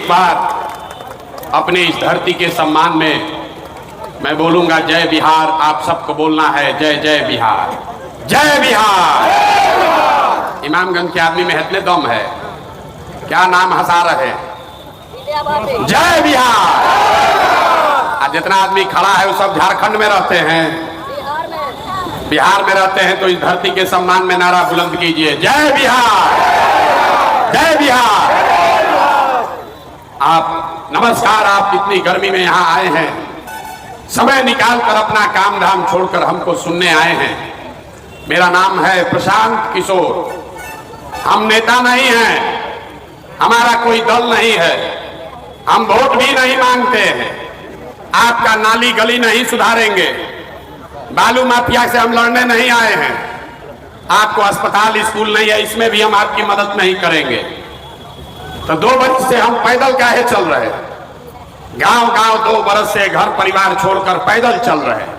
एक बार अपने इस धरती के सम्मान में मैं बोलूंगा जय बिहार। आप सबको बोलना है जय जय बिहार, जय बिहार। इमामगंज के आदमी में इतने दम है, क्या नाम हंसा रहे, जय बिहार। आज जितना आदमी खड़ा है वो सब झारखंड में रहते हैं, बिहार में रहते हैं, तो इस धरती के सम्मान में नारा बुलंद कीजिए जय बिहार, जय बिहार। आप नमस्कार, आप इतनी गर्मी में यहाँ आए हैं, समय निकालकर अपना काम धाम छोड़कर हमको सुनने आए हैं। मेरा नाम है प्रशांत किशोर। हम नेता नहीं हैं, हमारा कोई दल नहीं है, हम वोट भी नहीं मांगते हैं, आपका नाली गली नहीं सुधारेंगे, बालू माफिया से हम लड़ने नहीं आए हैं, आपको अस्पताल स्कूल नहीं है, इसमें भी हम आपकी मदद नहीं करेंगे। तो 2 बरस से हम पैदल काहे चल रहे हैं, गांव गांव 2 बरस से घर परिवार छोड़कर पैदल चल रहे हैं।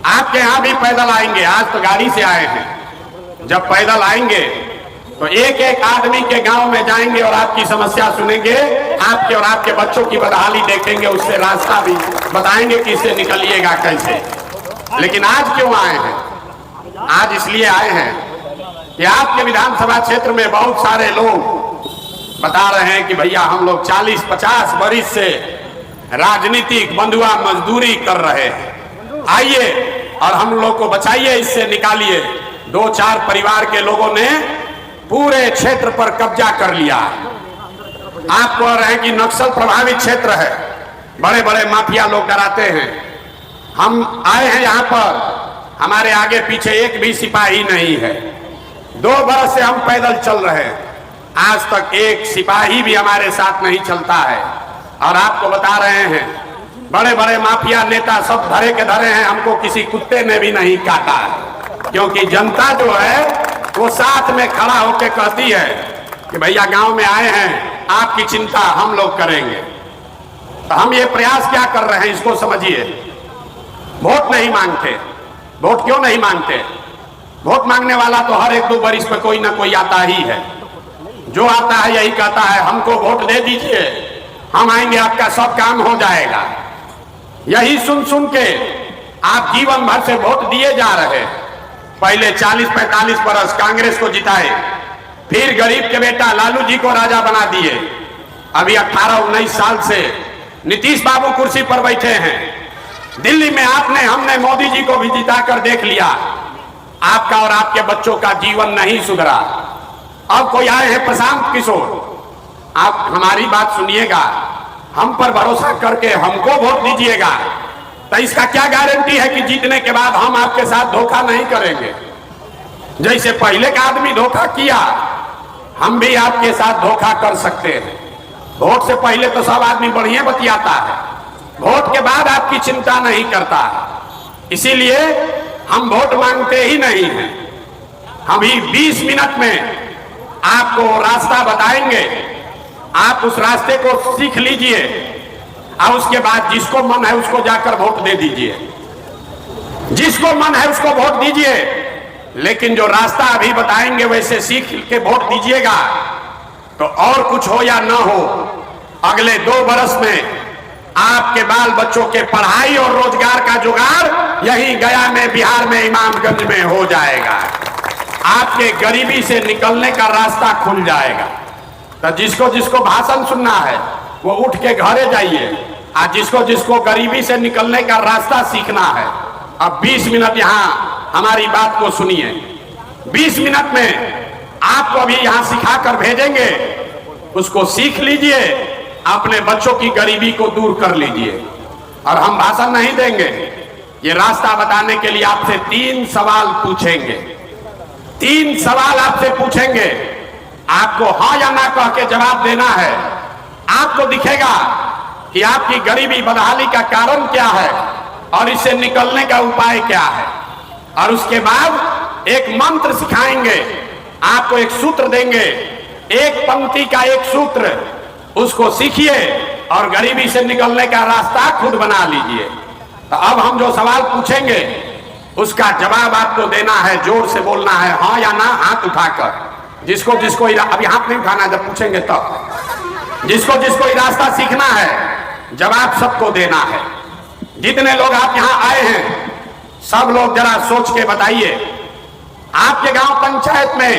आपके यहाँ भी पैदल आएंगे, आज तो गाड़ी से आए हैं। जब पैदल आएंगे तो एक एक आदमी के गांव में जाएंगे और आपकी समस्या सुनेंगे, आपके और आपके बच्चों की बदहाली देखेंगे, उससे रास्ता भी बताएंगे कि इससे निकलिएगा कैसे। लेकिन आज क्यों आए हैं? आज इसलिए आए हैं कि आपके विधानसभा क्षेत्र में बहुत सारे लोग बता रहे हैं कि भैया हम लोग 40-50 बरिस से राजनीतिक बंधुआ मजदूरी कर रहे हैं, आइए और हम लोग को बचाइए, इससे निकालिए। 2-4 परिवार के लोगों ने पूरे क्षेत्र पर कब्जा कर लिया। आप कह रहे हैं कि नक्सल प्रभावित क्षेत्र है, बड़े बड़े माफिया लोग डराते हैं। हम आए हैं यहाँ पर, हमारे आगे पीछे एक भी सिपाही नहीं है, 2 बरस से हम पैदल चल रहे हैं, आज तक एक सिपाही भी हमारे साथ नहीं चलता है। और आपको बता रहे हैं बड़े बड़े माफिया नेता सब धरे के धरे हैं, हमको किसी कुत्ते ने भी नहीं काटा है, क्योंकि जनता जो है वो साथ में खड़ा होकर कहती है कि भैया गांव में आए हैं, आपकी चिंता हम लोग करेंगे। तो हम ये प्रयास क्या कर रहे हैं इसको समझिए। वोट नहीं मांगते, वोट क्यों नहीं मांगते? वोट मांगने वाला तो हर 1-2 बरिस पे कोई ना कोई आता ही है, जो आता है यही कहता है हमको वोट दे दीजिए, हम आएंगे, आपका सब काम हो जाएगा। यही सुन सुन के आप जीवन भर से वोट दिए जा रहे हैं। पहले 40-45 बरस कांग्रेस को जिताए, फिर गरीब के बेटा लालू जी को राजा बना दिए, अभी 18-19 साल से नीतीश बाबू कुर्सी पर बैठे हैं। दिल्ली में हमने मोदी जी को भी जिताकर देख लिया, आपका और आपके बच्चों का जीवन नहीं सुधरा। अब कोई आए हैं प्रशांत किशोर, आप हमारी बात सुनिएगा, हम पर भरोसा करके हमको वोट दीजिएगा, तो इसका क्या गारंटी है कि जीतने के बाद हम आपके साथ धोखा नहीं करेंगे। जैसे पहले का आदमी धोखा किया, हम भी आपके साथ धोखा कर सकते हैं। वोट से पहले तो सब आदमी बढ़िया बतियाता है, वोट के बाद आपकी चिंता नहीं करता है। इसीलिए हम वोट मांगते ही नहीं हैं। हम ही 20 मिनट में आपको रास्ता बताएंगे, आप उस रास्ते को सीख लीजिए और उसके बाद जिसको मन है उसको जाकर वोट दे दीजिए, जिसको मन है उसको वोट दीजिए। लेकिन जो रास्ता अभी बताएंगे वैसे सीख के वोट दीजिएगा, तो और कुछ हो या ना हो, अगले 2 बरस में आपके बाल बच्चों के पढ़ाई और रोजगार का जुगाड़ यही गया में, बिहार में, इमामगंज में हो जाएगा। आपके गरीबी से निकलने का रास्ता खुल जाएगा। तो जिसको जिसको भाषण सुनना है वो उठ के घरे जाइए, आज जिसको जिसको गरीबी से निकलने का रास्ता सीखना है, अब 20 मिनट यहाँ हमारी बात को सुनिए। 20 मिनट में आपको अभी यहाँ सिखा कर भेजेंगे, उसको सीख लीजिए, अपने बच्चों की गरीबी को दूर कर लीजिए। और हम भाषण नहीं देंगे, ये रास्ता बताने के लिए आपसे 3 सवाल पूछेंगे। 3 सवाल आपसे पूछेंगे, आपको हाँ या ना कह के जवाब देना है। आपको दिखेगा कि आपकी गरीबी बदहाली का कारण क्या है और इससे निकलने का उपाय क्या है। और उसके बाद एक मंत्र सिखाएंगे, आपको एक सूत्र देंगे, एक पंक्ति का एक सूत्र, उसको सीखिए और गरीबी से निकलने का रास्ता खुद बना लीजिए। तो अब हम जो सवाल पूछेंगे उसका जवाब आपको देना है, जोर से बोलना है, हाँ या ना, हाथ उठाकर। जिसको जिसको अभी हाथ नहीं उठाना, जब पूछेंगे तब जिसको जिसको ये रास्ता सीखना है, जवाब सबको देना है। जितने लोग आप यहां आए हैं, सब लोग जरा सोच के बताइए, आपके गांव पंचायत में,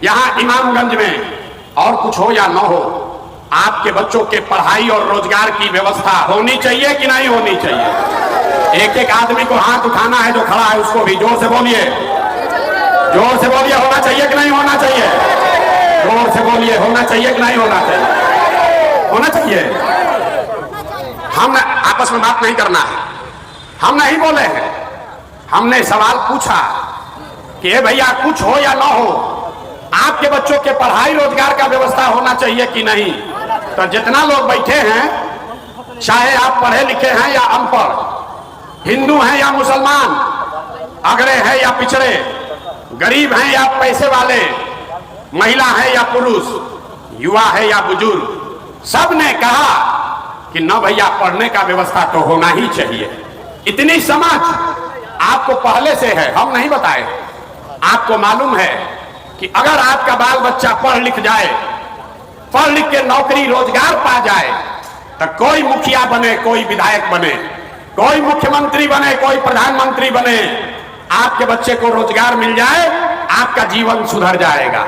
यहां इमामगंज में और कुछ हो या ना हो, आपके बच्चों के पढ़ाई और रोजगार की व्यवस्था होनी चाहिए कि नहीं होनी चाहिए? एक एक आदमी को हाथ उठाना है जो खड़ा है, उसको भी जोर से बोलिए, जोर से बोलिए, होना चाहिए कि नहीं होना चाहिए? जोर से बोलिए, होना चाहिए कि नहीं होना चाहिए? होना चाहिए। हम आपस में बात नहीं करना है, हम नहीं बोले हैं, हमने सवाल पूछा कि भैया कुछ हो या ना हो, आपके बच्चों के पढ़ाई रोजगार का व्यवस्था होना चाहिए कि नहीं? तो जितना लोग बैठे हैं, चाहे आप पढ़े लिखे हैं या अनपढ़, हिंदू हैं या मुसलमान, अगड़े हैं या पिछड़े, गरीब हैं या पैसे वाले, महिला है या पुरुष, युवा है या बुजुर्ग, सब ने कहा कि न भैया पढ़ने का व्यवस्था तो होना ही चाहिए। इतनी समझ आपको पहले से है, हम नहीं बताए। आपको मालूम है कि अगर आपका बाल बच्चा पढ़ लिख जाए, पढ़ लिख के नौकरी रोजगार पा जाए, तो कोई मुखिया बने, कोई विधायक बने, कोई मुख्यमंत्री बने, कोई प्रधानमंत्री बने, आपके बच्चे को रोजगार मिल जाए, आपका जीवन सुधर जाएगा।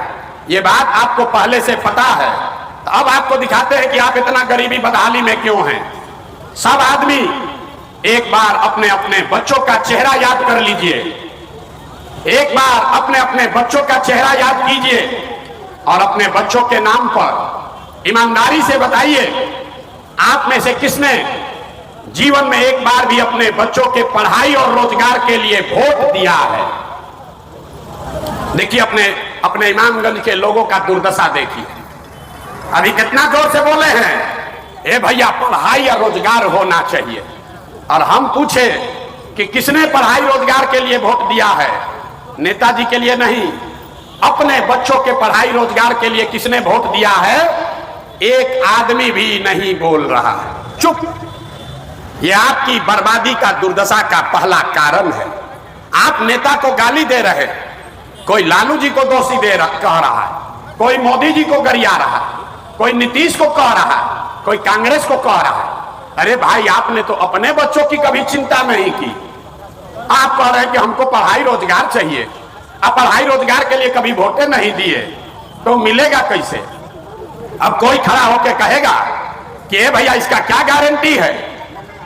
ये बात आपको पहले से पता है। तो अब आपको दिखाते हैं कि आप इतना गरीबी बदहाली में क्यों हैं। सब आदमी एक बार अपने अपने बच्चों का चेहरा याद कर लीजिए, एक बार अपने अपने बच्चों का चेहरा याद कीजिए और अपने बच्चों के नाम पर ईमानदारी से बताइए, आप में से किसने जीवन में एक बार भी अपने बच्चों के पढ़ाई और रोजगार के लिए वोट दिया है? देखिए अपने अपने इमामगंज के लोगों का दुर्दशा देखिए। अभी कितना जोर से बोले हैं, ए भैया पढ़ाई या रोजगार होना चाहिए। और हम पूछे कि किसने पढ़ाई रोजगार के लिए वोट दिया है? नेताजी के लिए नहीं, अपने बच्चों के पढ़ाई रोजगार के लिए किसने वोट दिया है? एक आदमी भी नहीं बोल रहा है, चुप। ये आपकी बर्बादी का, दुर्दशा का पहला कारण है। आप नेता को गाली दे रहे हैं, कोई लालू जी को दोषी कह रहा है, कोई मोदी जी को गरिया रहा है, कोई नीतीश को कह रहा है, कोई कांग्रेस को कह रहा है। अरे भाई, आपने तो अपने बच्चों की कभी चिंता नहीं की। आप कह रहे हैं कि हमको पढ़ाई रोजगार चाहिए, अब पढ़ाई रोजगार के लिए कभी वोटें नहीं दिए तो मिलेगा कैसे? अब कोई खड़ा होकर कहेगा कि भैया इसका क्या गारंटी है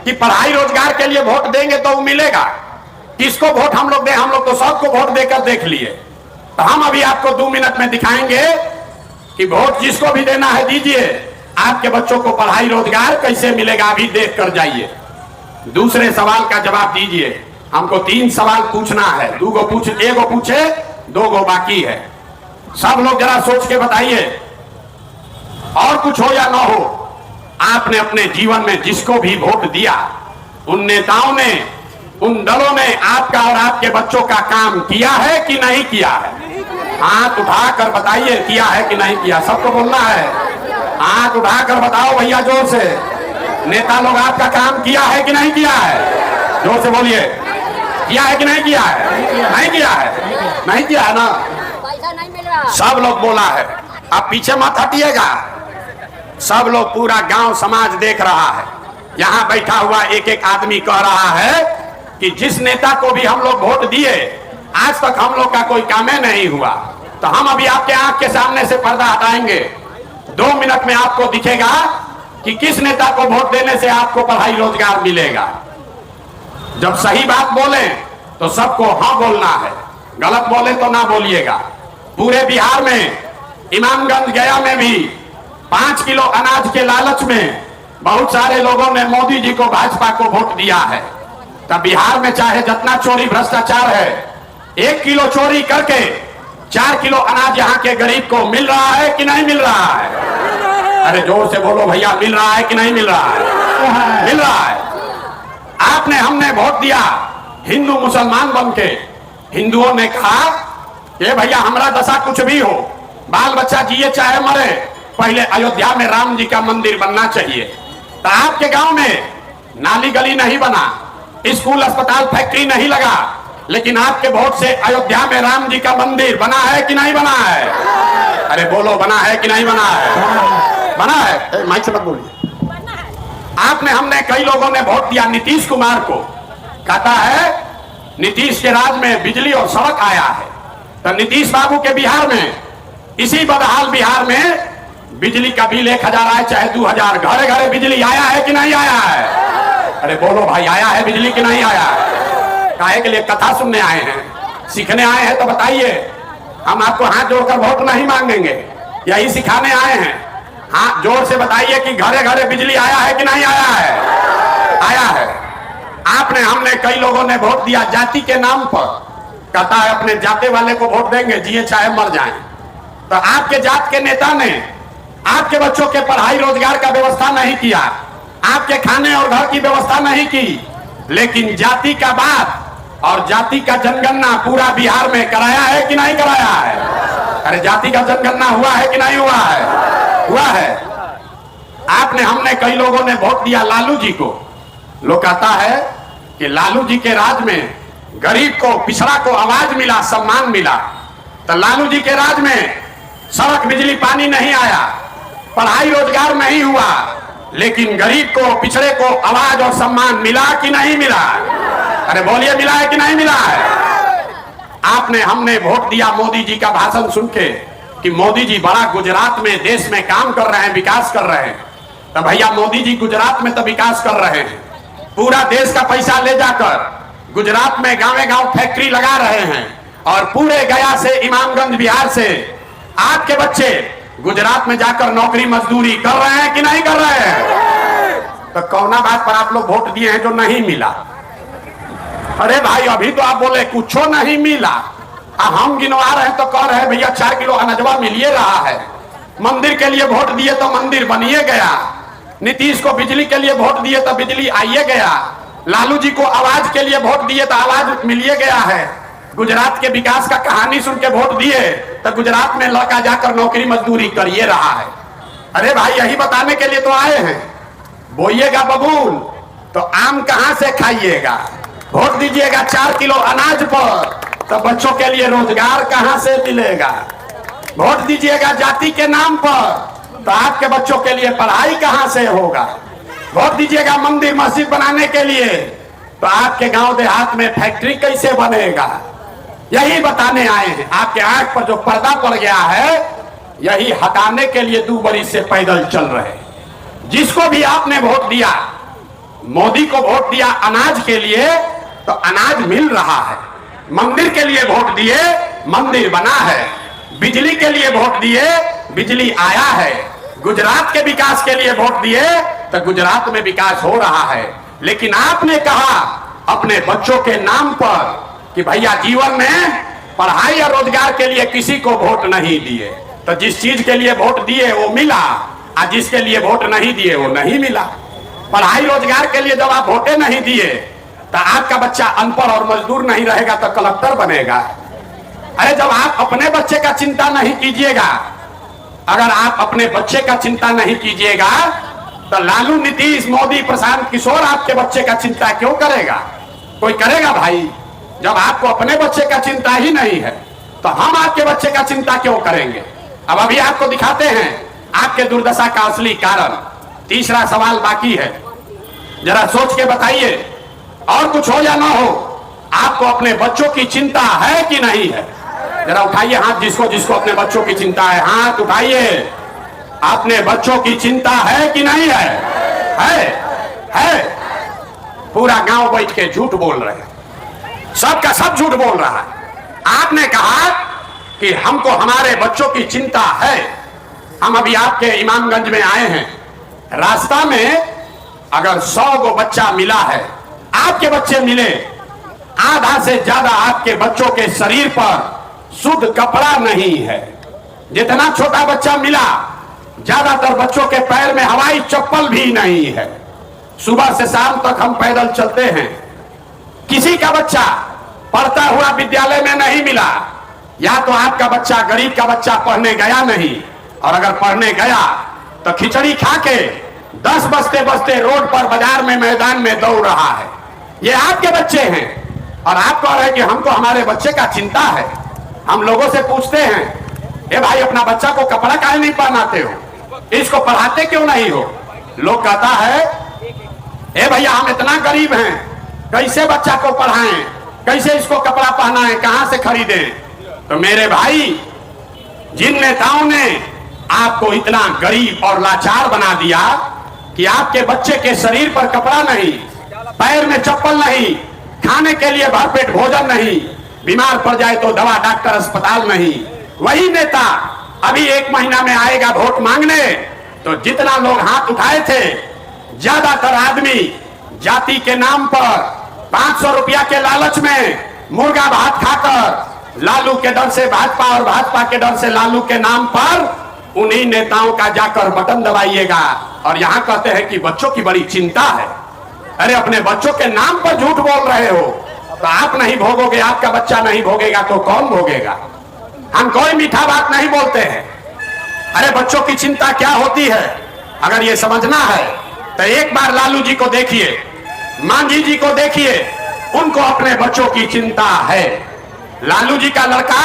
कि पढ़ाई रोजगार के लिए वोट देंगे तो मिलेगा? किसको वोट हम लोग दें? हम लोग तो सबको वोट देकर देख लिए। तो हम अभी आपको 2 मिनट में दिखाएंगे कि वोट जिसको भी देना है दीजिए, आपके बच्चों को पढ़ाई रोजगार कैसे मिलेगा, अभी देख कर जाइए। दूसरे सवाल का जवाब दीजिए। हमको 3 सवाल पूछना है, एगो पूछे, 2 बाकी है। सब लोग जरा सोच के बताइए, और कुछ हो या ना हो, आपने अपने जीवन में जिसको भी वोट दिया, उन नेताओं ने, उन दलों ने आपका और आपके बच्चों का काम किया है कि नहीं किया है? हाथ उठाकर बताइए, किया है कि नहीं किया? सबको बोलना है, हाथ उठाकर बताओ भैया जोर से। नेता लोग आपका काम किया है कि नहीं किया है? जोर से बोलिए, किया है कि नहीं किया है? नहीं किया है, नहीं किया है ना? पैसा नहीं मिल रहा। सब लोग बोला है। आप पीछे मत हटिएगा, सब लोग, पूरा गांव समाज देख रहा है। यहां बैठा हुआ एक एक आदमी कह रहा है कि जिस नेता को भी हम लोग वोट दिए, आज तक हम लोग का कोई काम नहीं हुआ। तो हम अभी आपके आंख के सामने से पर्दा हटाएंगे। 2 मिनट में आपको दिखेगा कि किस नेता को वोट देने से आपको पढ़ाई रोजगार मिलेगा। जब सही बात बोले तो सबको हाँ बोलना है, गलत बोले तो ना बोलिएगा। पूरे बिहार में, इमामगंज गया में भी 5 किलो अनाज के लालच में बहुत सारे लोगों ने मोदी जी को, भाजपा को वोट दिया है। तब बिहार में चाहे जितना चोरी भ्रष्टाचार है, 1 किलो चोरी करके 4 किलो अनाज यहाँ के गरीब को मिल रहा है कि नहीं मिल रहा है? अरे जोर से बोलो भैया, मिल रहा है कि नहीं मिल रहा है? मिल रहा है। आपने, हमने वोट दिया हिंदू मुसलमान बन के। हिंदुओं ने कहा कि भैया हमारा दशा कुछ भी हो, बाल बच्चा जिए चाहे मरे, पहले अयोध्या में राम जी का मंदिर बनना चाहिए। तो आपके गांव में नाली गली नहीं बना, स्कूल अस्पताल फैक्ट्री नहीं लगा, लेकिन आपके वोट से अयोध्या में राम जी का मंदिर बना है कि नहीं बना है? अरे बोलो, बना है कि नहीं बना है? बना है, माइक से मत बोलिए। आपने हमने कई लोगों ने वोट दिया नीतीश कुमार को, कहता है नीतीश के राज में बिजली और सड़क आया है। तो नीतीश बाबू के बिहार में, इसी बदहाल बिहार में बिजली का बिल 1000 आए चाहे 2000, घरे घरे बिजली आया है कि नहीं आया है? अरे बोलो भाई, आया है बिजली कि नहीं आया है? काहे के लिए? कथा सुनने आए हैं, सीखने आए हैं? तो बताइए, हम आपको हाथ जोड़कर वोट नहीं मांगेंगे, यही सिखाने आए हैं। हाथ जोर से बताइए कि घरे घरे बिजली आया है कि नहीं आया है? आया है। आपने हमने कई लोगों ने वोट दिया जाति के नाम पर, कहता है अपने जाति वाले को वोट देंगे, जिए चाहे मर जाएं। तो आपके जात के नेता ने आपके बच्चों के पढ़ाई रोजगार का व्यवस्था नहीं किया, आपके खाने और घर की व्यवस्था नहीं की, लेकिन जाति का बात और जाति का जनगणना पूरा बिहार में कराया है कि नहीं कराया है? अरे जाति का जनगणना हुआ है कि नहीं हुआ है? हुआ है। आपने हमने कई लोगों ने वोट दिया लालू जी को। लोग कहता है कि लालू जी के राज में गरीब को, पिछड़ा को आवाज मिला, सम्मान मिला। तो लालू जी के राज में सड़क बिजली पानी नहीं आया, पढ़ाई रोजगार नहीं हुआ, लेकिन गरीब को, पिछड़े को आवाज और सम्मान मिला कि नहीं मिला? अरे बोलिए, मिला है कि नहीं मिला है? आपने हमने वोट दिया मोदी जी का भाषण सुन के कि मोदी जी बड़ा गुजरात में, देश में काम कर रहे हैं, विकास कर रहे हैं। तो भैया मोदी जी गुजरात में तो विकास कर रहे हैं, पूरा देश का पैसा ले जाकर गुजरात में गांवे गांव फैक्ट्री लगा रहे हैं, और पूरे गया से, इमामगंज बिहार से आपके बच्चे गुजरात में जाकर नौकरी मजदूरी कर रहे हैं कि नहीं कर रहे हैं? तो कौना बात पर आप लोग वोट दिए हैं जो नहीं मिला? अरे भाई, अभी तो आप बोले कुछ नहीं मिला, हम गिनवा रहे हैं तो कह रहे हैं भैया 4 किलो अनजवा मिलिए रहा है। मंदिर के लिए वोट दिए तो मंदिर बनिए गया, नीतीश को बिजली के लिए वोट दिए तो बिजली आइए गया, लालू जी को आवाज के लिए वोट दिए तो आवाज मिलिए गया है। गुजरात के विकास का कहानी सुन के वोट दिए तो गुजरात में लड़का जाकर नौकरी मजदूरी करिए रहा है। अरे भाई, यही बताने के लिए तो आए हैं। बोइएगा बबूल तो आम कहां से खाइएगा? वोट दीजिएगा 4 किलो अनाज पर तो बच्चों के लिए रोजगार कहां से मिलेगा? वोट दीजिएगा जाति के नाम पर तो आपके बच्चों के लिए पढ़ाई कहां से होगा? वोट दीजिएगा मंदिर मस्जिद बनाने के लिए तो आपके गांव देहात में फैक्ट्री कैसे बनेगा? यही बताने आए हैं। आपके आंख पर जो पर्दा पड़ गया है, यही हटाने के लिए 2 बरस से पैदल चल रहे। जिसको भी आपने वोट दिया, मोदी को वोट दिया अनाज के लिए तो अनाज मिल रहा है, मंदिर के लिए वोट दिए, मंदिर बना है, बिजली के लिए वोट दिए, बिजली आया है, गुजरात के विकास के लिए वोट दिए तो गुजरात में विकास हो रहा है। लेकिन आपने कहा अपने बच्चों के नाम पर कि भैया जीवन में पढ़ाई और रोजगार के लिए किसी को वोट नहीं दिए। तो जिस चीज के लिए वोट दिए वो मिला, और जिसके लिए वोट नहीं दिए वो नहीं मिला। पढ़ाई रोजगार के लिए जब आप वोटे नहीं दिए तो आपका बच्चा अनपढ़ और मजदूर नहीं रहेगा तो कलेक्टर बनेगा। अरे जब आप अपने बच्चे का चिंता नहीं कीजिएगा, अगर आप अपने बच्चे का चिंता नहीं कीजिएगा तो लालू, नीतीश, मोदी, प्रशांत किशोर आपके बच्चे का चिंता क्यों करेगा? कोई करेगा भाई? जब आपको अपने बच्चे का चिंता ही नहीं है तो हम आपके बच्चे का चिंता क्यों करेंगे? अब अभी आपको दिखाते हैं आपके दुर्दशा का असली कारण। तीसरा सवाल बाकी है, जरा सोच के बताइए, और कुछ हो या ना हो, आपको अपने बच्चों की चिंता है कि नहीं है? जरा उठाइए हाथ, जिसको जिसको अपने बच्चों की चिंता है, हाथ उठाइए। अपने बच्चों की चिंता है कि नहीं है? है। पूरा गांव बैठ के झूठ बोल रहे हैं, सबका सब झूठ बोल रहा है। आपने कहा कि हमको हमारे बच्चों की चिंता है। हम अभी आपके इमामगंज में आए हैं, रास्ता में अगर 100 गो बच्चा मिला है, आपके बच्चे मिले, आधा से ज्यादा आपके बच्चों के शरीर पर शुद्ध कपड़ा नहीं है। जितना छोटा बच्चा मिला, ज्यादातर बच्चों के पैर में हवाई चप्पल भी नहीं है। सुबह से शाम तक हम पैदल चलते हैं, किसी का बच्चा पढ़ता हुआ विद्यालय में नहीं मिला। या तो आपका बच्चा, गरीब का बच्चा पढ़ने गया नहीं, और अगर पढ़ने गया तो खिचड़ी खा के 10 बजते बजते रोड पर, बाजार में, मैदान में दौड़ रहा है। ये आपके बच्चे हैं और आप कह रहे हैं कि हमको हमारे बच्चे का चिंता है। हम लोगों से पूछते हैं, ए भाई अपना बच्चा को कपड़ा काहे नहीं पहनाते हो? इसको पढ़ाते क्यों नहीं हो? लोग कहता है ए भैया हम इतना गरीब हैं, कैसे बच्चा को पढ़ाएं, कैसे इसको कपड़ा पहनाएं, कहां से खरीदें? तो मेरे भाई, जिन नेताओं ने आपको इतना गरीब और लाचार बना दिया कि आपके बच्चे के शरीर पर कपड़ा नहीं, पैर में चप्पल नहीं, खाने के लिए भरपेट भोजन नहीं, बीमार पड़ जाए तो दवा डॉक्टर अस्पताल नहीं, वही नेता अभी 1 महीना में आएगा वोट मांगने। तो जितना लोग हाथ उठाए थे, ज्यादातर आदमी जाति के नाम पर 500 रुपया के लालच में मुर्गा भात खाकर लालू के डर से भाजपा और भाजपा के डर से लालू के नाम पर उन्हीं नेताओं का जाकर बटन दबाइएगा। और यहां कहते हैं कि बच्चों की बड़ी चिंता है। अरे अपने बच्चों के नाम पर झूठ बोल रहे हो, तो आप नहीं भोगोगे, आपका बच्चा नहीं भोगेगा तो कौन भोगेगा? हम कोई मीठा बात नहीं बोलते हैं। अरे बच्चों की चिंता क्या होती है, अगर ये समझना है तो एक बार लालू जी को देखिए, मांझी जी को देखिए, उनको अपने बच्चों की चिंता है। लालू जी का लड़का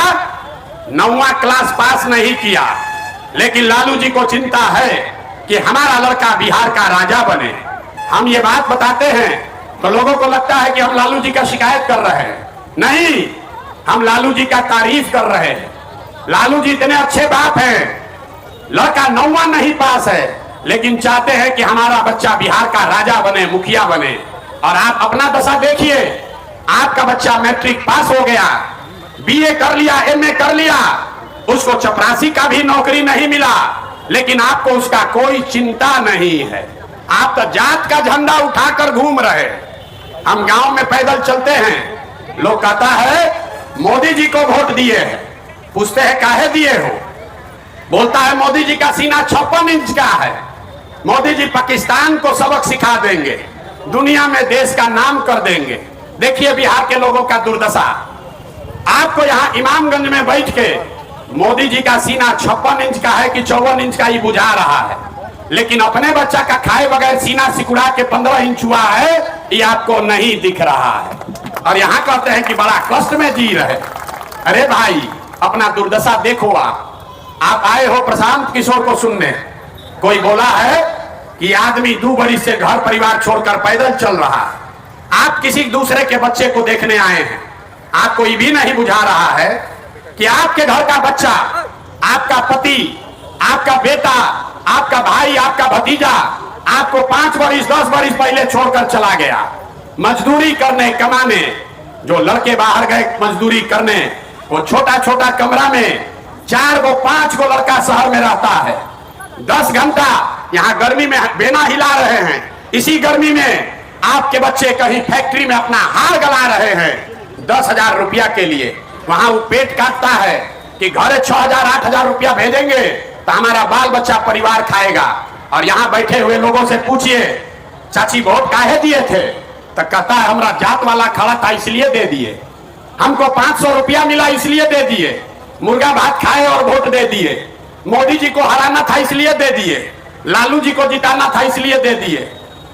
9वां क्लास पास नहीं किया, लेकिन लालू जी को चिंता है कि हमारा लड़का बिहार का राजा बने। हम ये बात बताते हैं तो लोगों को लगता है कि हम लालू जी का शिकायत कर रहे हैं। नहीं, हम लालू जी का तारीफ कर रहे हैं। लालू जी इतने अच्छे बाप हैं, लड़का 9वां नहीं पास है, लेकिन चाहते हैं कि हमारा बच्चा बिहार का राजा बने, मुखिया बने। और आप अपना दशा देखिए, आपका बच्चा मैट्रिक पास हो गया, बीए कर लिया, एमए कर लिया, उसको चपरासी का भी नौकरी नहीं मिला, लेकिन आपको उसका कोई चिंता नहीं है। आप तो जात का झंडा उठाकर घूम रहे। हम गांव में पैदल चलते हैं, लोग कहता है मोदी जी को वोट दिए हैं, पूछते हैं काहे दिए हो? बोलता है मोदी जी का सीना 56 इंच का है, मोदी जी पाकिस्तान को सबक सिखा देंगे, दुनिया में देश का नाम कर देंगे। देखिए बिहार के लोगों का दुर्दशा। आपको यहाँ इमामगंज में बैठ के मोदी जी का सीना 56 इंच का है कि 54 इंच का ही बुझा रहा है, लेकिन अपने बच्चा का खाए बगैर सीना सिकुड़ा के 15 इंच हुआ है, ये आपको नहीं दिख रहा है। और यहाँ कहते हैं कि बड़ा कष्ट में जी रहे। अरे भाई, अपना दुर्दशा देखो। आप आए हो प्रशांत किशोर को सुनने, कोई बोला है कि आदमी 2 बरिस से घर परिवार छोड़कर पैदल चल रहा है, आप किसी दूसरे के बच्चे को देखने आए हैं। आपको ये भी नहीं बुझा रहा है कि आपके घर का बच्चा, आपका पति, आपका बेटा, आपका भाई, आपका भतीजा आपको 5 बरिस 10 बरिस पहले छोड़कर चला गया मजदूरी करने, कमाने। जो लड़के बाहर गए मजदूरी करने, वो छोटा छोटा कमरा में 4 गो 5 गो लड़का शहर में रहता है, 10 घंटा यहाँ गर्मी में बेना हिला रहे हैं। इसी गर्मी में आपके बच्चे कहीं फैक्ट्री में अपना हार गला रहे हैं 10,000 रुपया के लिए। वहां वो पेट काटता है कि घरे 6,000 8,000 रुपया भेजेंगे तो हमारा बाल बच्चा परिवार खाएगा। और यहाँ बैठे हुए लोगों से पूछिए चाची वोट काहे दिए थे, तो कहता है हमरा जात वाला खड़ा था इसलिए दे दिए, हमको 500 रुपया मिला इसलिए दे दिए, मुर्गा भात खाए और वोट दे दिए, मोदी जी को हराना था इसलिए दे दिए, लालू जी को जिताना था इसलिए दे दिए।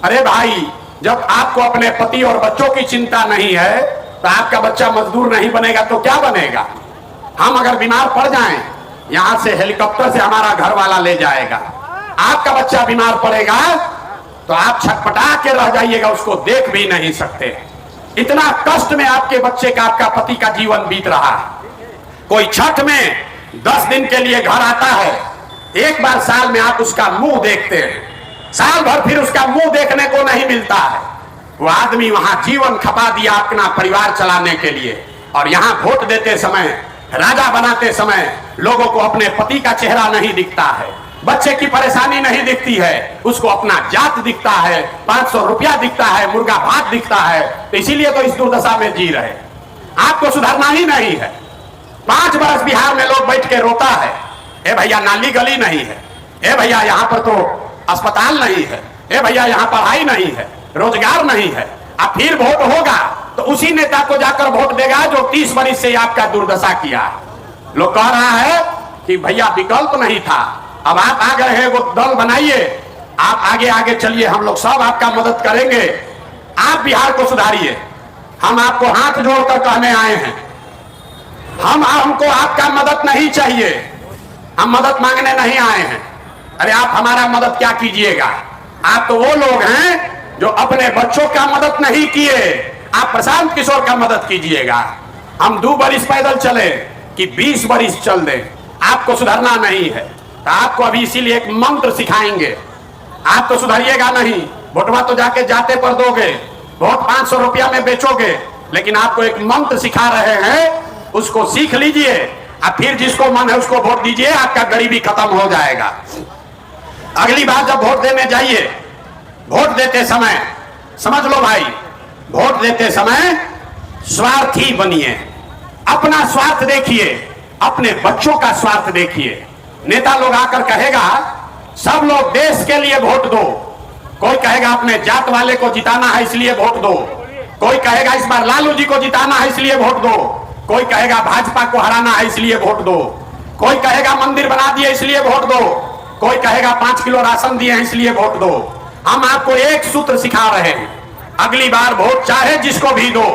अरे भाई, जब आपको अपने पति और बच्चों की चिंता नहीं है तो आपका बच्चा मजदूर नहीं बनेगा तो क्या बनेगा? हम अगर बीमार पड़ जाएं, यहां से हेलीकॉप्टर से हमारा घर वाला ले जाएगा। आपका बच्चा बीमार पड़ेगा तो आप छटपटा के रह जाइएगा, उसको देख भी नहीं सकते। इतना कष्ट में आपके बच्चे का, आपका पति का जीवन बीत रहा है। कोई छठ में 10 दिन के लिए घर आता है, एक बार साल में आप उसका मुंह देखते हैं, साल भर फिर उसका मुंह देखने को नहीं मिलता है। वो आदमी वहां जीवन खपा दिया अपना परिवार चलाने के लिए, और यहाँ वोट देते समय, राजा बनाते समय लोगों को अपने पति का चेहरा नहीं दिखता है, बच्चे की परेशानी नहीं दिखती है, उसको अपना जात दिखता है, 500 रुपया दिखता है, मुर्गा भात दिखता है। तो इसीलिए तो इस दुर्दशा में जी रहे। आपको सुधरना ही नहीं है। 5 बरस बिहार में लोग बैठ के रोता है, ए भैया नाली गली नहीं है, ए भैया यहाँ पर तो अस्पताल नहीं है, ए भैया यहाँ पढ़ाई नहीं है, रोजगार नहीं है। अब फिर वोट होगा तो उसी नेता को जाकर वोट देगा जो 30 बरिस से आपका दुर्दशा किया। लोग कह रहा है कि भैया विकल्प नहीं था, अब आप आ गए हैं, वो दल बनाइए, आप आगे आगे चलिए, हम लोग सब आपका मदद करेंगे, आप बिहार को सुधारिए। हम आपको हाथ जोड़कर कहने आए हैं, हमको आपका मदद नहीं चाहिए, हम मदद मांगने नहीं आए हैं। अरे आप हमारा मदद क्या कीजिएगा? आप तो वो लोग हैं जो अपने बच्चों का मदद नहीं किए। आप प्रशांत किशोर का मदद कीजिएगा। हम 2 बरिस पैदल चले कि 20 बरिस चल दें, आपको सुधरना नहीं है। तो आपको अभी इसीलिए एक मंत्र सिखाएंगे। आप तो सुधरिएगा नहीं, वोटवा तो जाके जाते पर दोगे, वोट 500 रुपया में बेचोगे, लेकिन आपको एक मंत्र सिखा रहे हैं, उसको सीख लीजिए और फिर जिसको मन है उसको वोट दीजिए। आपका गरीबी खत्म हो जाएगा। अगली बार जब वोट देने जाइए, वोट देते समय समझ लो भाई, वोट देते समय स्वार्थी बनिए। अपना स्वार्थ देखिए, अपने बच्चों का स्वार्थ देखिए। नेता लोग आकर कहेगा सब लोग देश के लिए वोट दो, कोई कहेगा अपने जात वाले को जिताना है इसलिए वोट दो, कोई कहेगा इस बार लालू जी को जिताना है इसलिए वोट दो, कोई कहेगा भाजपा को हराना है इसलिए वोट दो, कोई कहेगा मंदिर बना दिए इसलिए वोट दो, कोई कहेगा 5 किलो राशन दिए हैं इसलिए वोट दो। हम आपको एक सूत्र सिखा रहे हैं, अगली बार वोट चाहे जिसको भी दो,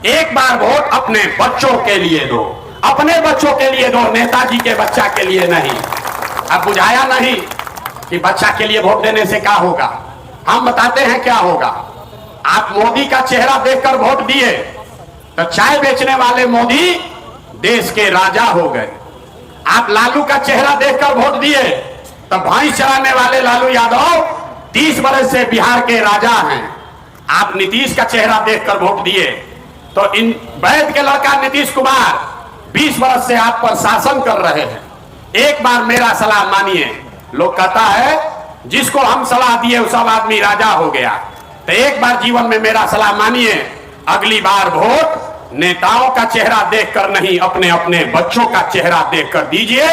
एक बार वोट अपने बच्चों के लिए दो, अपने बच्चों के लिए दो, नेताजी के बच्चा के लिए नहीं। अब बुझाया नहीं कि बच्चा के लिए वोट देने से क्या होगा? हम बताते हैं क्या होगा। आप मोदी का चेहरा देखकर वोट दिए तो चाय बेचने वाले मोदी देश के राजा हो गए। आप लालू का चेहरा देखकर वोट दिए तो भैंस चराने वाले लालू यादव 30 बरस से बिहार के राजा हैं। आप नीतीश का चेहरा देखकर वोट दिए तो इन वैद के लड़का नीतीश कुमार 20 बरस से आप पर शासन कर रहे हैं। एक बार मेरा सलाह मानिए। लोग कहता है जिसको हम सलाह दिए वो सब आदमी राजा हो गया। तो एक बार जीवन में मेरा सलाह मानिए, अगली बार वोट नेताओं का चेहरा देखकर नहीं, अपने अपने बच्चों का चेहरा देखकर दीजिए।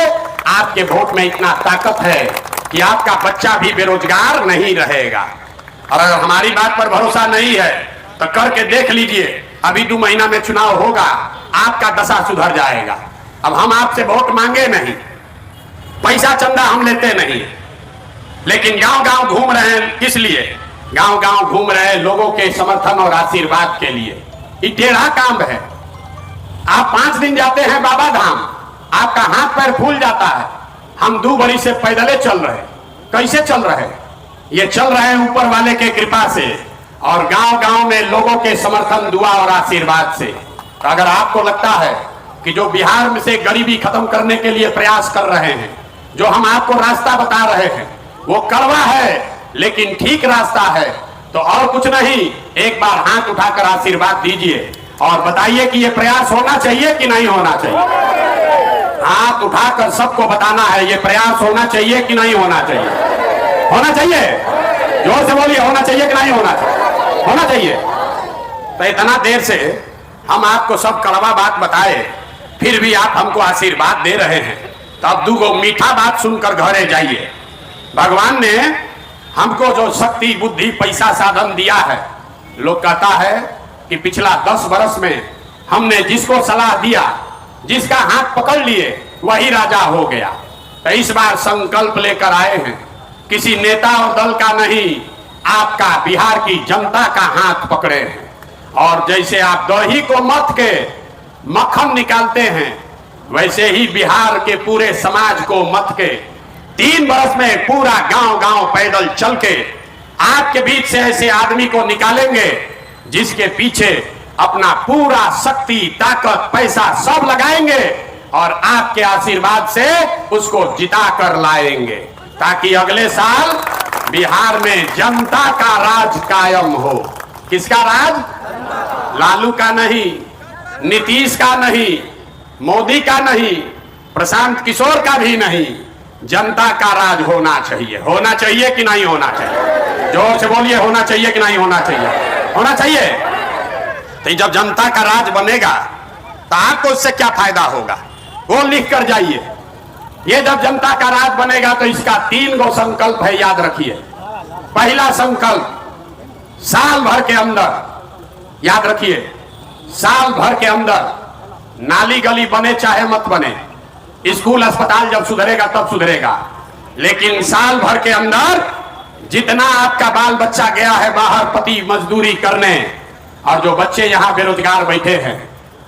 आपके वोट में इतना ताकत है कि आपका बच्चा भी बेरोजगार नहीं रहेगा। और अगर हमारी बात पर भरोसा नहीं है तो करके देख लीजिए, अभी 2 महीना में चुनाव होगा, आपका दशा सुधर जाएगा। अब हम आपसे वोट मांगे नहीं, पैसा चंदा हम लेते नहीं, लेकिन गांव गांव घूम रहे हैं। किस लिए गांव गांव घूम रहे हैं? लोगों के समर्थन और आशीर्वाद के लिए। ये टेढ़ा काम है। आप 5 दिन जाते हैं बाबा धाम, आपका हाथ पैर फूल जाता है। हम 2 बरिस से पैदले चल रहे। कैसे चल रहे? ये चल रहे हैं ऊपर वाले के कृपा से और गांव गांव में लोगों के समर्थन, दुआ और आशीर्वाद से। तो अगर आपको लगता है कि जो बिहार में से गरीबी खत्म करने के लिए प्रयास कर रहे हैं, जो हम आपको रास्ता बता रहे हैं, वो कड़वा है लेकिन ठीक रास्ता है, तो और कुछ नहीं, एक बार हाथ उठाकर आशीर्वाद दीजिए और बताइए कि ये प्रयास होना चाहिए कि नहीं होना चाहिए। हाथ उठाकर सबको बताना है ये प्रयास होना चाहिए कि नहीं होना चाहिए। होना चाहिए, जोर से बोलिए, होना चाहिए कि नहीं होना चाहिए? होना चाहिए। तो इतना देर से हम आपको सब कड़वा बात बताए, फिर भी आप हमको आशीर्वाद दे रहे हैं, तो अब 2 मीठा बात सुनकर घरे जाइए। भगवान ने हमको जो शक्ति, बुद्धि, पैसा, साधन दिया है, लोग कहता है कि पिछला 10 बरस में हमने जिसको सलाह दिया, जिसका हाथ पकड़ लिए, वही राजा हो गया। तो इस बार संकल्प लेकर आए हैं, किसी नेता और दल का नहीं, आपका बिहार की जनता का हाथ पकड़े हैं। और जैसे आप दही को मथ के मक्खन निकालते हैं, वैसे ही बिहार के पूरे समाज को मथ के 3 बरस में पूरा गांव गांव पैदल चल के आपके बीच से ऐसे आदमी को निकालेंगे जिसके पीछे अपना पूरा शक्ति, ताकत, पैसा सब लगाएंगे और आपके आशीर्वाद से उसको जिता कर लाएंगे, ताकि अगले साल बिहार में जनता का राज कायम हो। किसका राज? लालू का नहीं, नीतीश का नहीं, मोदी का नहीं, प्रशांत किशोर का भी नहीं, जनता का राज होना चाहिए। होना चाहिए कि नहीं होना चाहिए? जोर से बोलिए, होना चाहिए कि नहीं होना चाहिए? होना चाहिए। तो जब जनता का राज बनेगा तो आपको उससे क्या फायदा होगा, वो लिख कर जाइए। ये जब जनता का राज बनेगा तो इसका 3 गो संकल्प है, याद रखिए। पहला संकल्प, साल भर के अंदर, याद रखिए, साल भर के अंदर नाली गली बने चाहे मत बने, स्कूल अस्पताल जब सुधरेगा तब सुधरेगा, लेकिन साल भर के अंदर जितना आपका बाल बच्चा गया है बाहर पति मजदूरी करने, और जो बच्चे यहाँ बेरोजगार बैठे हैं,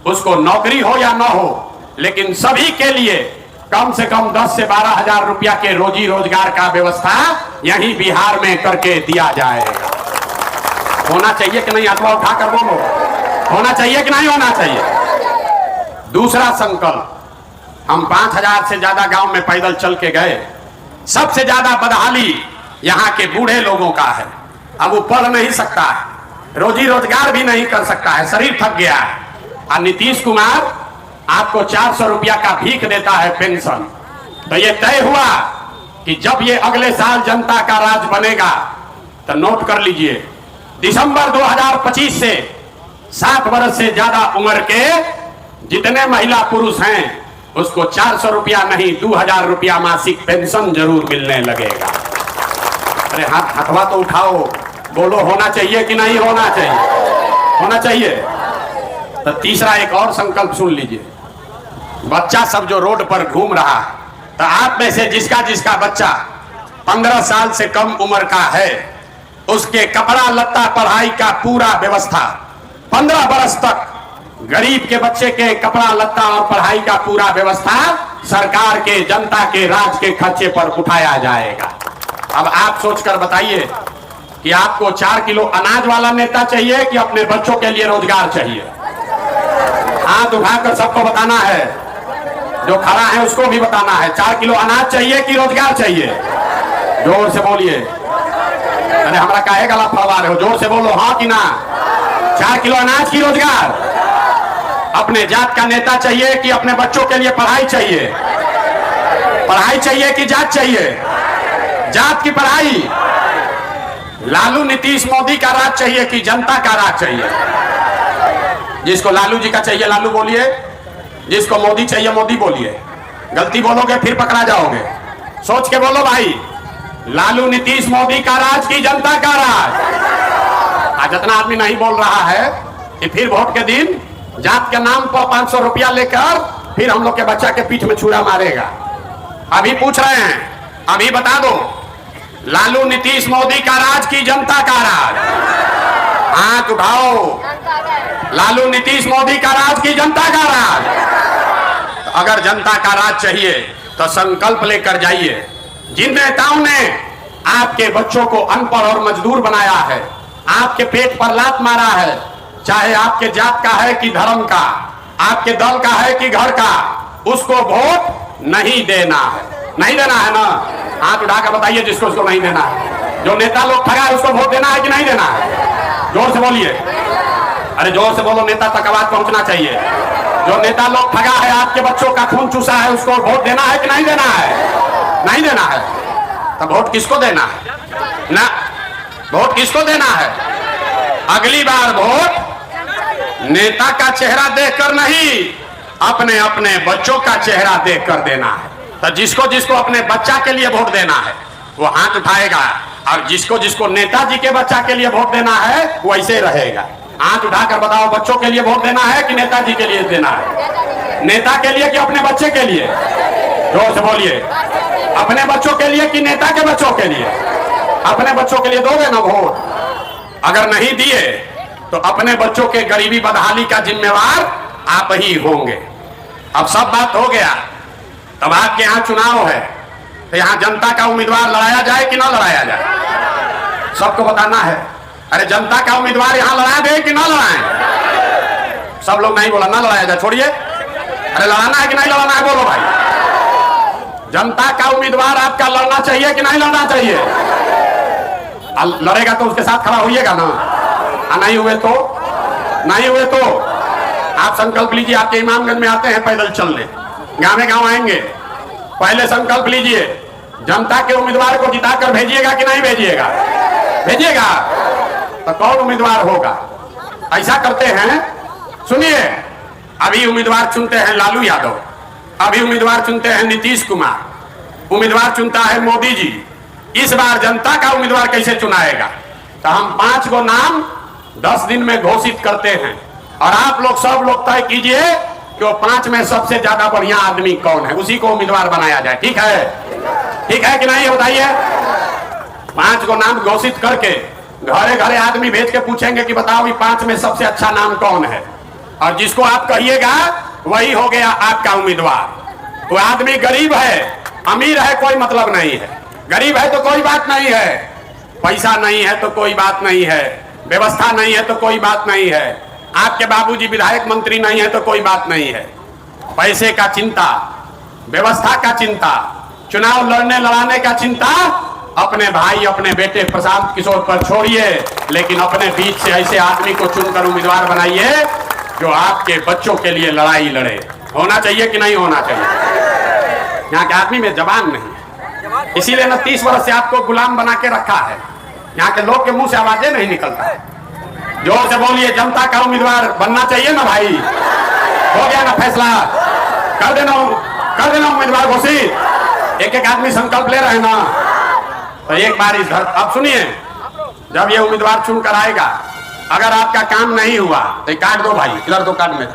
उसको नौकरी हो या ना हो, लेकिन सभी के लिए कम से कम 10 से 12 हजार रुपया के रोजी रोजगार का व्यवस्था यहीं बिहार में करके दिया जाएगा। होना चाहिए कि नहीं? हाथवा उठाकर बोलो, होना चाहिए कि नहीं होना चाहिए? दूसरा संकल्प, हम 5000 से ज्यादा गांव में पैदल चल के गए। सबसे ज्यादा बदहाली यहाँ के बूढ़े लोगों का है। अब वो पढ़ नहीं सकता है, रोजी रोजगार भी नहीं कर सकता है, शरीर थक गया है। और नीतीश कुमार आपको 400 रुपया का भीख देता है पेंशन। तो ये तय हुआ कि जब ये अगले साल जनता का राज बनेगा तो नोट कर लीजिए, दिसंबर 2025 से 60 वर्ष से ज्यादा उम्र के जितने महिला पुरुष हैं उसको 400 रुपया नहीं 2000 रुपया मासिक पेंशन जरूर मिलने लगेगा। अरे हथवा तो उठाओ, बोलो होना चाहिए कि नहीं होना चाहिए? होना चाहिए। तो तीसरा एक और संकल्प सुन लीजिए। बच्चा सब जो रोड पर घूम रहा है, तो आप में से जिसका जिसका बच्चा 15 साल से कम उम्र का है उसके कपड़ा लत्ता पढ़ाई का पूरा व्यवस्था 15 बरस तक गरीब के बच्चे के कपड़ा लत्ता और पढ़ाई का पूरा व्यवस्था सरकार के जनता के राज के खर्चे पर उठाया जाएगा। अब आप सोचकर बताइए कि आपको 4 किलो अनाज वाला नेता चाहिए कि अपने बच्चों के लिए रोजगार चाहिए? हाथ उठाकर सबको बताना है, जो खड़ा है उसको भी बताना है। 4 किलो अनाज चाहिए कि रोजगार चाहिए? जोर से बोलिए। अरे हमारा काहे गला फड़वा रहे हो? जोर से बोलो, हाँ कि ना? 4 किलो अनाज की रोजगार? अपने जात का नेता चाहिए कि अपने बच्चों के लिए पढ़ाई चाहिए? पढ़ाई चाहिए कि जात चाहिए? जात की पढ़ाई। लालू नीतीश मोदी का राज चाहिए कि जनता का राज चाहिए? जिसको लालू जी का चाहिए लालू बोलिए, जिसको मोदी चाहिए मोदी बोलिए। गलती बोलोगे फिर पकड़ा जाओगे। सोच के बोलो भाई, लालू नीतीश मोदी का राज की जनता का राज? आज जितना आदमी नहीं बोल रहा है कि फिर वोट के दिन जात के नाम पर 500 रुपया लेकर फिर हम लोग के बच्चा के पीठ में छुरा मारेगा। अभी पूछ रहे हैं, अभी बता दो, लालू नीतीश मोदी का राज की जनता का राज? हाथ उठाओ। लालू नीतीश मोदी का राज की जनता का राज? तो अगर जनता का राज चाहिए तो संकल्प लेकर जाइए। जिन नेताओं ने आपके बच्चों को अनपढ़ और मजदूर बनाया है, आपके पेट पर लात मारा है, चाहे आपके जात का है कि धर्म का, आपके दल का है कि घर का, उसको वोट नहीं देना है। नहीं देना है ना? हाथ उठाकर बताइए जिसको उसको नहीं देना है। जो नेता लोग ठगा है उसको वोट देना है कि नहीं देना है? जोर से बोलिए। अरे जोर से बोलो, नेता तक आवाज पहुंचना चाहिए। जो नेता लोग ठगा है, आपके बच्चों का खून चूसा है, उसको वोट देना है कि नहीं देना है? नहीं देना है। तब वोट किसको देना है? ना, वोट किसको देना है? अगली बार वोट नेता का चेहरा देखकर नहीं, अपने अपने बच्चों का चेहरा देखकर देना है। तो जिसको जिसको अपने बच्चा के लिए वोट देना है वो हाथ उठाएगा, और जिसको जिसको नेताजी के बच्चा के लिए वोट देना है वो ऐसे रहेगा। हाथ उठाकर बताओ, बच्चों के लिए वोट देना है कि नेताजी के लिए देना है? नेता के लिए कि अपने बच्चे के लिए? जोर से बोलिए। अपने बच्चों के लिए कि नेता के बच्चों के लिए? अपने बच्चों के लिए दोगे ना वोट? अगर नहीं दिए तो अपने बच्चों के गरीबी बदहाली का जिम्मेवार आप ही होंगे। अब सब बात हो गया। तब आपके यहाँ चुनाव है तो यहाँ जनता का उम्मीदवार लड़ाया जाए कि ना लड़ाया जाए? सबको बताना है। अरे जनता का उम्मीदवार यहाँ लड़ा दे कि ना लड़ाएं? सब लोग नहीं बोला ना लड़ाया जाए, छोड़िए। अरे लड़ाना है कि नहीं लड़ाना है? बोलो भाई। जनता का उम्मीदवार आपका लड़ना चाहिए कि नहीं लड़ना चाहिए? लड़ेगा तो उसके साथ खड़ा होइएगा ना? नहीं हुए तो? नहीं हुए तो आप संकल्प लीजिए। आपके इमामगंज में आते हैं पैदल चलने, गाँव में गाँव आएंगे, पहले संकल्प लीजिए, जनता के उम्मीदवार को जिताकर भेजिएगा कि नहीं भेजिएगा? भेजिएगा। तो कौन उम्मीदवार होगा? ऐसा करते हैं, सुनिए, अभी उम्मीदवार चुनते हैं लालू यादव, अभी उम्मीदवार चुनते हैं नीतीश कुमार, उम्मीदवार चुनता है मोदी जी। इस बार जनता का उम्मीदवार कैसे चुनाएगा? तो हम 5 गो नाम 10 दिन में घोषित करते हैं, और आप लोग सब लोग तय कीजिए कि वो 5 में सबसे ज्यादा बढ़िया आदमी कौन है, उसी को उम्मीदवार बनाया जाए। ठीक है? ठीक है कि नहीं? बताइए। 5 गो नाम घोषित करके घरे घरे आदमी भेज के पूछेंगे कि बताओ ये 5 में सबसे अच्छा नाम कौन है, और जिसको आप कहिएगा वही हो गया आपका उम्मीदवार। वो आदमी गरीब है अमीर है कोई मतलब नहीं है, गरीब है तो कोई बात नहीं है, पैसा नहीं है तो कोई बात नहीं है, व्यवस्था नहीं है तो कोई बात नहीं है, आपके बाबूजी विधायक मंत्री नहीं है तो कोई बात नहीं है। पैसे का चिंता, व्यवस्था का चिंता, चुनाव लड़ने लड़ाने का चिंता अपने भाई अपने बेटे प्रशांत किशोर पर छोड़िए, लेकिन अपने बीच से ऐसे आदमी को चुनकर उम्मीदवार बनाइए जो आपके बच्चों के लिए लड़ाई लड़े। होना चाहिए कि नहीं होना चाहिए? यहाँ के आदमी में जबान नहीं है, इसीलिए ना 30 वर्ष से आपको गुलाम बना के रखा है। यहाँ के लोग के मुंह से आवाजें नहीं निकलता है। जोर से बोलिए, जनता का उम्मीदवार बनना चाहिए ना भाई। हो गया ना फैसला, कर देना उम्मीदवार घोषित। एक एक आदमी संकल्प ले रहे हैं ना, तो एक बार इस घर अब सुनिए, जब ये उम्मीदवार चुनकर आएगा, अगर आपका काम नहीं हुआ तो काट दो भाई, इधर दो कार्ड में।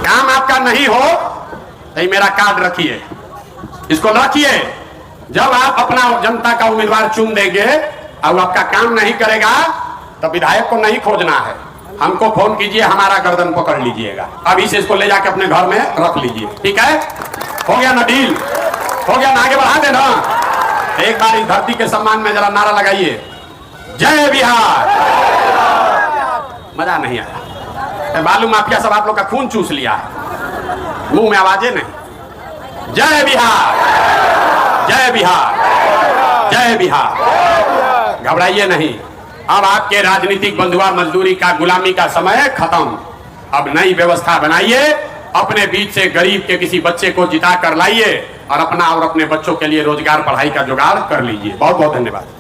काम आपका नहीं हो तो मेरा कार्ड रखिए, इसको रखिए। जब आप अपना जनता का उम्मीदवार चुन देंगे और वो आपका काम नहीं करेगा तो विधायक को नहीं खोजना है, हमको फोन कीजिए, हमारा गर्दन पकड़ लीजिएगा। अभी से इसको ले जाके अपने घर में रख लीजिए, ठीक है? हो गया ना डील? हो गया ना? आगे बढ़ा देना। एक बार इस धरती के सम्मान में जरा नारा लगाइए, जय बिहार। मजा नहीं आया? बालू माफिया सब आप लोग का खून चूस लिया है, मुंह में आवाजें नहीं। जय बिहार, जय बिहार, जय बिहार। घबराइए नहीं, अब आपके राजनीतिक बंधुआ मजदूरी का गुलामी का समय खत्म। अब नई व्यवस्था बनाइए, अपने बीच से गरीब के किसी बच्चे को जिता कर लाइए और अपना और अपने बच्चों के लिए रोजगार पढ़ाई का जुगाड़ कर लीजिए। बहुत बहुत धन्यवाद।